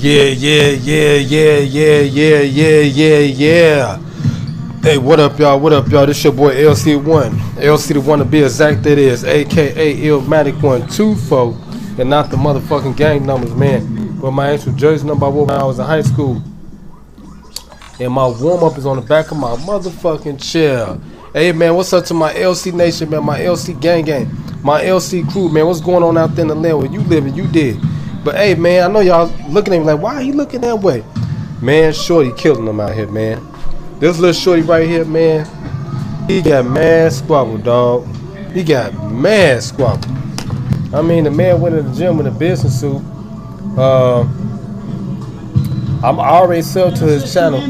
Yeah. Hey, what up, y'all? This your boy LC1. LC the one to be exact, that is, aka Illmatic124, and not the motherfucking gang numbers, man. But my actual jersey number I wore when I was in high school. And my warm-up is on the back of my motherfucking chair. Hey, man, what's up to my LC Nation, man? My LC gang, my LC crew, man. What's going on out there in the land where you living? You did. But, hey, man, I know y'all looking at me like, why are you looking that way? Man, Shorty killing them out here, man. This little shorty right here, man, he got mad squabble, dog. He got mad squabble. I mean, the man went to the gym with a business suit. I'm already subbed to his channel.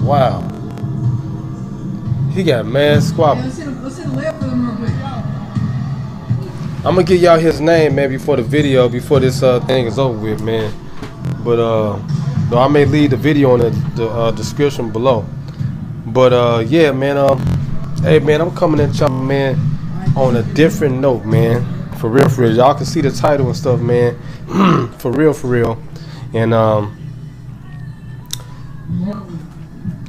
Wow. He got mad squabble. I'm gonna give y'all his name, man, before the video, before this thing is over with, man. But no, I may leave the video in the description below. But yeah, man. Hey, man, I'm coming at y'all, man, on a different note, man. For real. Y'all can see the title and stuff, man. For real. And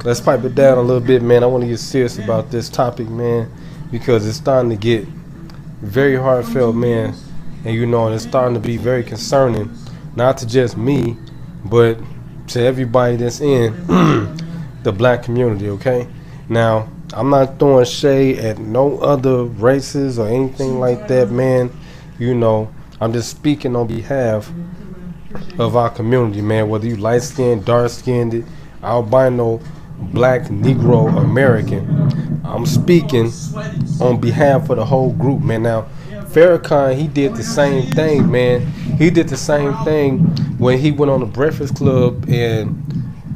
let's pipe it down a little bit, man. I want to get serious about this topic, man, because it's starting to get very heartfelt, man. And you know, it's starting to be very concerning, not to just me, but to everybody that's in the black community, okay? Now, I'm not throwing shade at no other races or anything like that, man. You know, I'm just speaking on behalf of our community, man. Whether you light-skinned, dark-skinned, albino, black, Negro, American, I'm speaking on behalf of the whole group, man. Now, Farrakhan, he did the same thing, man. He did the same thing when he went on the Breakfast Club, and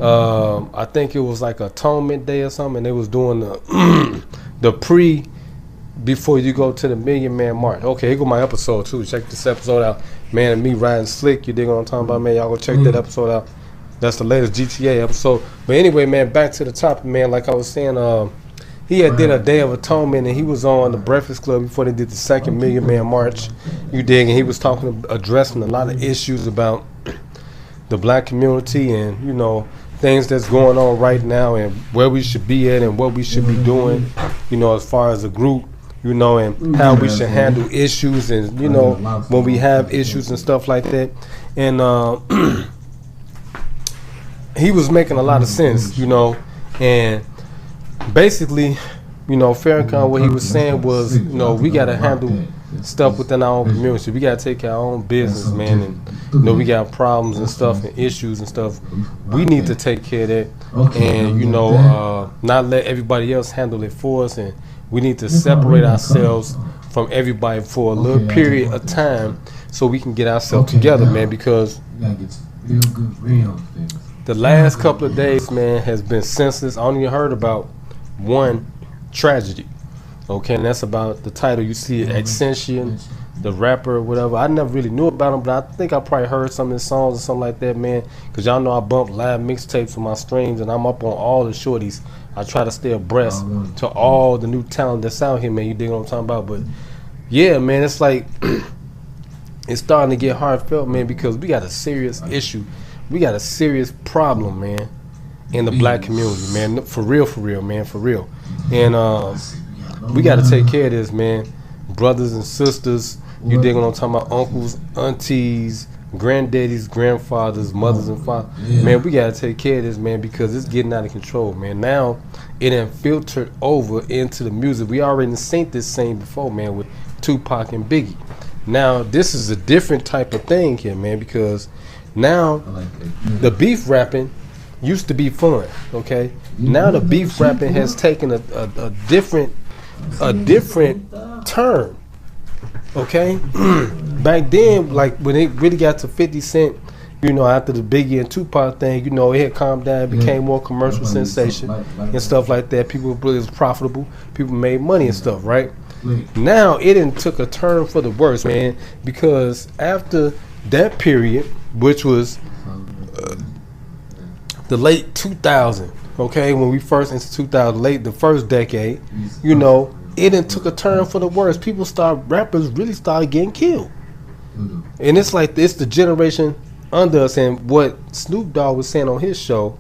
I think it was like Atonement Day or something, and they was doing the before you go to the Million Man March. Okay, here go my episode too. Check this episode out, man. And me riding slick, you dig what I'm talking about, man? Y'all go check that episode out. That's the latest GTA episode. But anyway, man, back to the topic, man. Like I was saying, he had did a Day of Atonement, and he was on the Breakfast Club before they did the second Million Man March. You dig? And he was addressing a lot of issues about the black community and, you know, things that's going on right now and where we should be at and what we should be doing, you know, as far as a group, you know, and how we should handle issues and, you know, when we have issues and stuff like that. And he was making a lot of sense, you know, and basically, you know, Farrakhan, what he was saying was, you know, we got to handle stuff within our own community. We got to take care of our own business, man. And, you know, we got problems and stuff and issues and stuff. We need to take care of that and, you know, not let everybody else handle it for us. And we need to separate ourselves from everybody for a little period of time so we can get ourselves together, man, because the last couple of days, man, has been senseless. I only heard about one tragedy, okay, and that's about the title. You see Xxxtentacion, the rapper or whatever. I never really knew about him, but I think I probably heard some of his songs or something like that, man, because y'all know I bump live mixtapes on my streams, and I'm up on all the shorties. I try to stay abreast to all the new talent that's out here, man. You dig what I'm talking about? But yeah, man, it's like it's starting to get heartfelt, man, because we got a serious issue. We got a serious problem, man, in the black community, man. For real, man, for real. And we got to take care of this, man. Brothers and sisters, you dig what I'm talking about? Uncles, aunties, granddaddies, grandfathers, mothers and fathers. Man, we got to take care of this, man, because it's getting out of control, man. Now, it done filtered over into the music. We already seen this scene before, man, with Tupac and Biggie. Now, this is a different type of thing here, man, because now the beef rapping used to be fun, okay? Now the beef rapping has taken a different turn, okay? Back then, like when it really got to 50 Cent, you know, after the Biggie and Tupac thing, you know, it had calmed down, it became more commercial sensation and stuff like that. People, it was profitable, people made money and stuff, right? Now it done took a turn for the worse, man, because after that period, which was the late 2000, okay, when we first into 2000, the first decade, you know, it done took a turn for the worse. Rappers really started getting killed. And it's like it's the generation under us. And what Snoop Dogg was saying on his show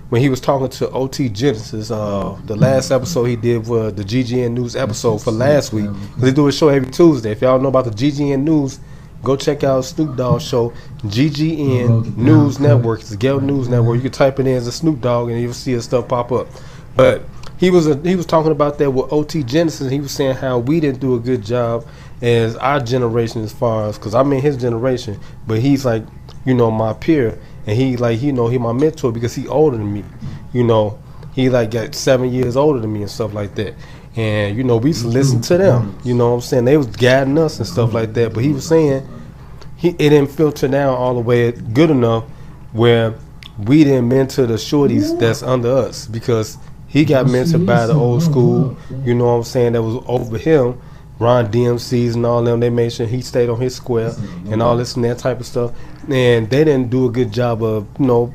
when he was talking to OT Genesis, the last episode he did was the GGN News episode for last week. They do a show every Tuesday. If y'all know about the GGN News, go check out Snoop Dogg's show, GGN News Network. It's the Ghetto News Network. You can type it in as a Snoop Dogg and you'll see his stuff pop up. But he was talking about that with OT Genesis. He was saying how we didn't do a good job as our generation, as far as, because I'm in his generation, but he's like, you know, my peer, and he like, you know, he my mentor because he older than me. You know, he like got 7 years older than me and stuff like that. And you know, we used to listen to them. You know what I'm saying? They was guiding us and stuff like that. But he was saying it didn't filter down all the way good enough where we didn't mentor the shorties that's under us, because he got mentored by the old school, you know what I'm saying, that was over him, Ron DMC's and all them. They made sure he stayed on his square and all this and that type of stuff. And they didn't do a good job of, you know,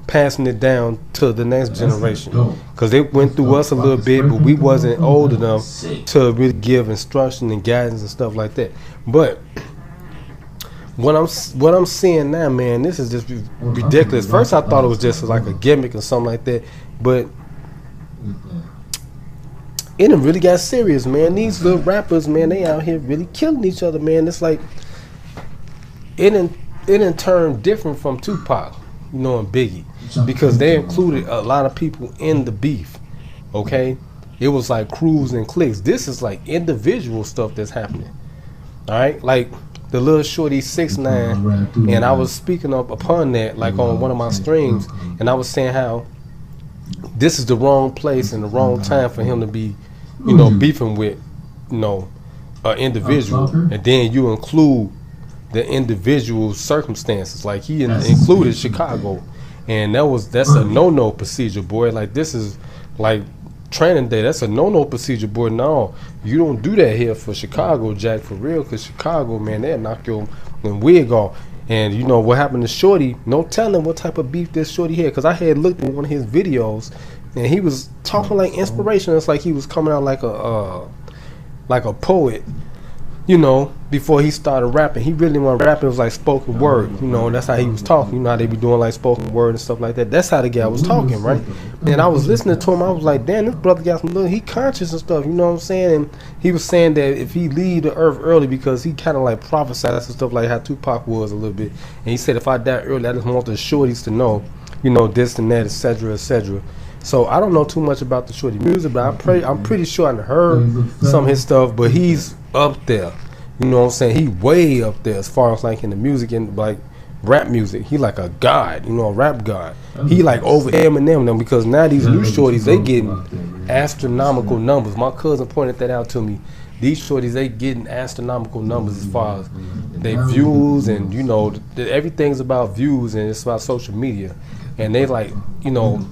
passing it down to the next generation, because they went through us a little bit, but we wasn't old enough to really give instruction and guidance and stuff like that. But what I'm seeing now, man, this is just ridiculous. First I thought it was just like a gimmick or something like that, but it done really got serious, man. These little rappers, man, they out here really killing each other, man. It's like it done turned different from Tupac, you know, and Biggie, because they included a lot of people in the beef. Okay, it was like crews and cliques. This is like individual stuff that's happening. All right, like the little shorty 6ix9ine, and I was speaking up upon that like on one of my streams, and I was saying how this is the wrong place and the wrong time for him to be, you know, beefing with, you know, an individual, and then you include the individual circumstances. Like he included Chicago, and that's a no procedure, boy. Like this is like training day. That's a no procedure, boy. No, you don't do that here for Chicago, Jack, for real, because Chicago, man, they'll knock your wig off. And you know what happened to Shorty, no telling what type of beef this Shorty had, because I had looked at one of his videos and he was talking like inspiration. It's like he was coming out like a poet, you know, before he started rapping. He really wasn't rapping, it was like spoken word, you know, and that's how he was talking. You know how they be doing like spoken word and stuff like that. That's how the guy was talking, right? And I was listening to him, I was like, damn, this brother got some little, he conscious and stuff, you know what I'm saying? And he was saying that if he leave the earth early, because he kind of like prophesied and stuff like how Tupac was a little bit. And he said, if I die early, I just want the shorties to know, you know, this and that, etc., etc. So I don't know too much about the shorty music, but I'm pretty sure I heard some of his stuff, but he's up there. You know what I'm saying? He way up there as far as like in the music and like rap music. He like a god, you know, a rap god. He like over Eminem them, because now these new shorties, they getting astronomical numbers. My cousin pointed that out to me. These shorties, they getting astronomical numbers as far as their views, and you know, everything's about views and it's about social media. And they like, you know,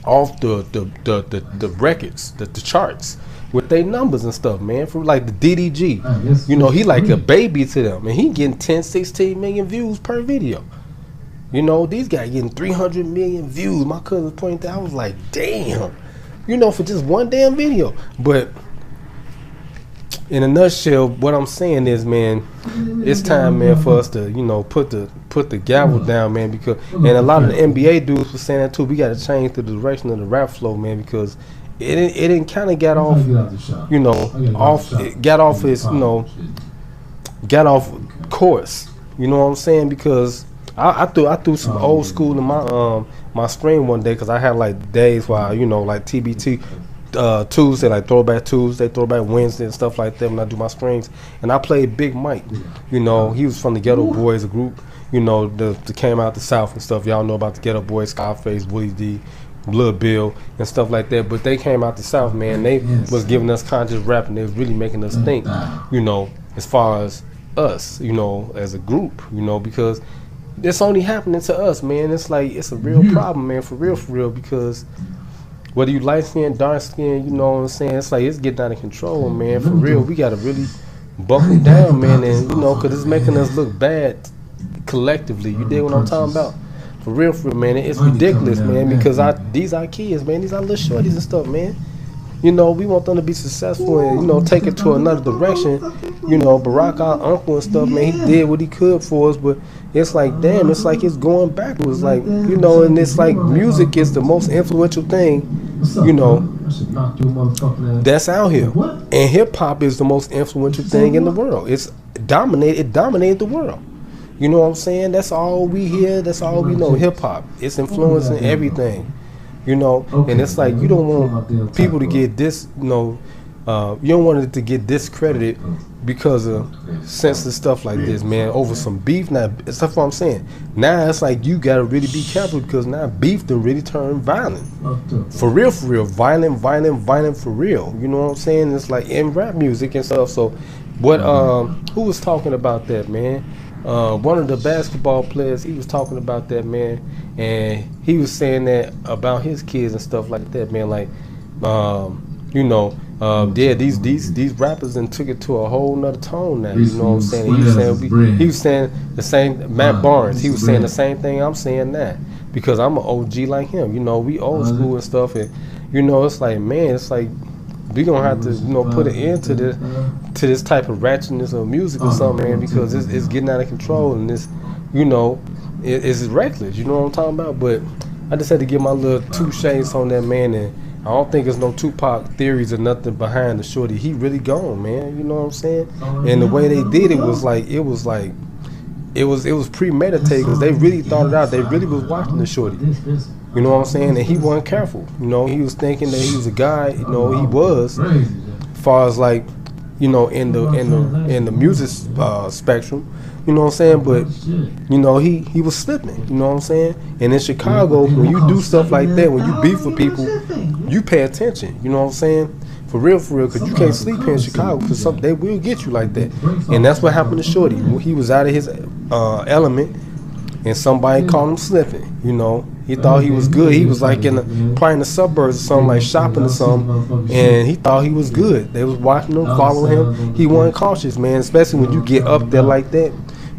off the records, the charts with their numbers and stuff, man. From like the DDG, you know, he like a baby to them, and he getting 10, 16 million views per video. You know, these guys getting 300 million views. My cousin pointed out, I was like, damn, you know, for just one damn video. But in a nutshell, what I'm saying is, man, it's time, man, for us to, you know, put the gavel down, man, because, and a lot of the NBA dudes were saying that too. We got to change the direction of the rap flow, man, because it kind of got off, you know, it got off its, you know, got off course. You know what I'm saying? Because I threw some old school in my stream one day, because I had like days where, you know, like TBT. Tuesday, like Throwback Tuesday, Throwback Wednesday, and stuff like that when I do my streams. And I played Big Mike. You know, he was from the Ghetto Boys, a group, you know, that came out the South and stuff. Y'all know about the Ghetto Boys, Scarface, Willie D, Lil Bill, and stuff like that. But they came out the South, man. They was giving us conscious rap, and they was really making us think, you know, as far as us, you know, as a group, you know, because it's only happening to us, man. It's like, it's a real problem, man, for real, because whether you light skin, dark skin, you know what I'm saying, it's like it's getting out of control, man. For real, we gotta really buckle down, man, and you know, cause it's making us look bad collectively. You dig what I'm talking about? For real, man, it's ridiculous, man. Because these are kids, man. These are little shorties and stuff, man. You know, we want them to be successful and, you know, take it to another direction. You know, Barack, our uncle and stuff, man, he did what he could for us, but it's like, damn, it's like it's going backwards. Like, you know, and it's like music is the most influential thing, you know, that's out here. And hip hop is the most influential thing in the world. It dominated the world. You know what I'm saying? That's all we hear, that's all we know, hip hop. It's influencing everything. You know, and it's like you don't want people to get you know, you don't want it to get discredited because of senseless stuff like this, man, over some beef. Now, that's what I'm saying. Now it's like you gotta really be careful because now beef done really turned violent. For real, violent for real. You know what I'm saying? It's like in rap music and stuff. So, what? Who was talking about that, man? One of the basketball players, he was talking about that, man, and he was saying that about his kids and stuff like that, man. Like, you know, yeah, these rappers and took it to a whole nother tone now. You know what I'm saying? He was saying the same. Matt Barnes, he was saying the same thing I'm saying now because I'm an OG like him. You know, we old school and stuff, and you know, it's like, man, it's like we gonna have to, you know, put an end to this type of ratchetness of music or something, man, because it's getting out of control and it's, you know, it's reckless. You know what I'm talking about? But I just had to give my little 2 shades on that, man, and I don't think there's no Tupac theories or nothing behind the shorty. He really gone, man. You know what I'm saying? And the way they did it was premeditated because they really thought it out. They really was watching the shorty. You know what I'm saying? And he wasn't careful. You know, he was thinking that he was a guy. You know, he was, as far as like, you know, in the music spectrum. You know what I'm saying? But you know, he was slipping. You know what I'm saying? And in Chicago, when you do stuff like that, when you beef with people, you pay attention. You know what I'm saying? For real, because you can't sleep here in Chicago because they will get you like that. And that's what happened to Shorty. He was out of his element, and somebody caught him slipping. You know, he thought he was good. He was like probably in the suburbs or something, like shopping or something, and he thought he was good. They was watching him, following him. He wasn't cautious, man. Especially when you get up there like that,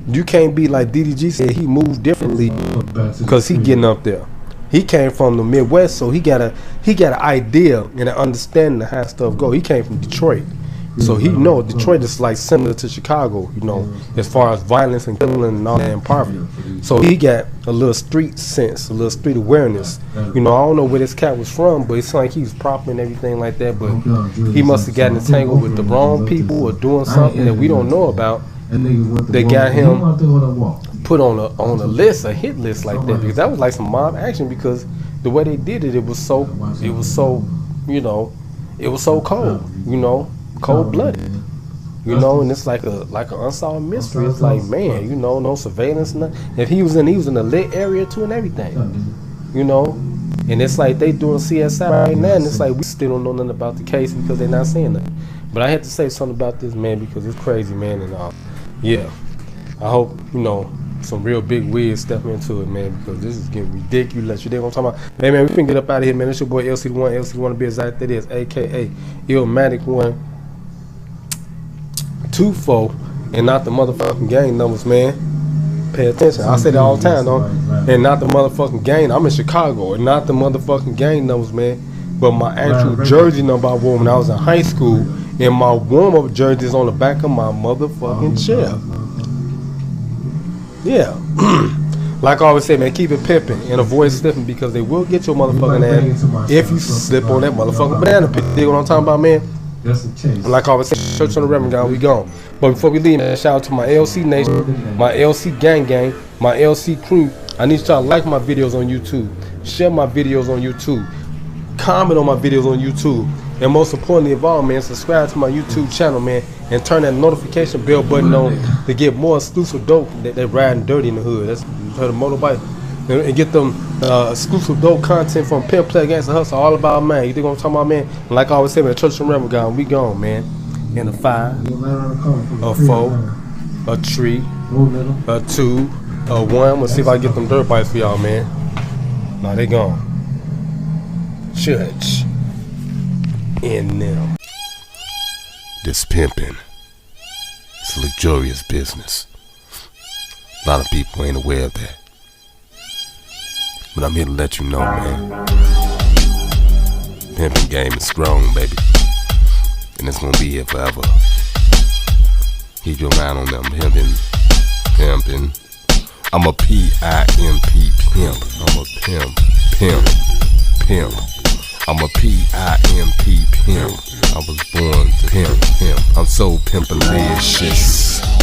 you can't be like DDG said. He moved differently because he getting up there. He came from the Midwest, so he got an idea and an understanding of how stuff go. He came from Detroit, so he know Detroit is like similar to Chicago, you know, as far as violence and killing and all that and poverty. So he got a little street sense, a little street awareness. You know, I don't know where this cat was from, but it's like he was proper and everything like that. But he must have gotten entangled with the wrong people or doing something that we don't know about. They got him put on a list, a hit list like that, because that was like some mob action. Because the way they did it, it was so, you know, it was so cold, you know, cold blooded, you know, and it's like an unsolved mystery. It's like, man, you know, no surveillance, nothing. If he was in a lit area too and everything, you know, and it's like they doing CSI right now, and it's like we still don't know nothing about the case because they're not saying nothing. But I had to say something about this, man, because it's crazy, man, and yeah, I hope, you know, some real big wigs step into it, man, because this is getting ridiculous. You know what I'm talking about? Hey, man, we can get up out of here, man. It's your boy LC1, LC1 to be exact. That is, a.k.a. Illmatic124, and not the motherfucking gang numbers, man. Pay attention. I say that all the time, though. And not the motherfucking gang. I'm in Chicago, and not the motherfucking gang numbers, man. But my actual jersey number I wore when I was in high school, and my warm-up jersey is on the back of my motherfucking chair. Yeah. Like I always say, man, keep it pimping and avoid slipping, because they will get your motherfucking ass if you slip on that motherfucking banana pit. You know what I'm talking about, man? Like I always say, church on the Reverend God, we gone. But before we leave, man, shout out to my LC Nation, my LC gang, my LC crew. I need y'all to like my videos on YouTube, share my videos on YouTube, comment on my videos on YouTube, and most importantly of all, man, subscribe to my YouTube channel, man, and turn that notification bell button on to get more exclusive dope that riding dirty in the hood. That's heard of motorbike, and get them exclusive dope content from Pimp Play Against the Hustle, all about, man. You think what I'm talking about, man? And like I always say, man, church from Reverend God, we gone, man. In a 5, a 4, a 3, a 2, a 1. I'm gonna see if I can get them dirt bikes for y'all, man. Nah, they gone. Church in them. This pimping, it's a luxurious business. A lot of people ain't aware of that. But I'm here to let you know, man. pimping game is strong, baby. And it's gonna be here forever. Keep your mind on them pimping. I'm a P-I-M-P pimp. I'm a pimp. I'm a P-I-M-P pimp. I was born to pimp. I'm so pimpalicious.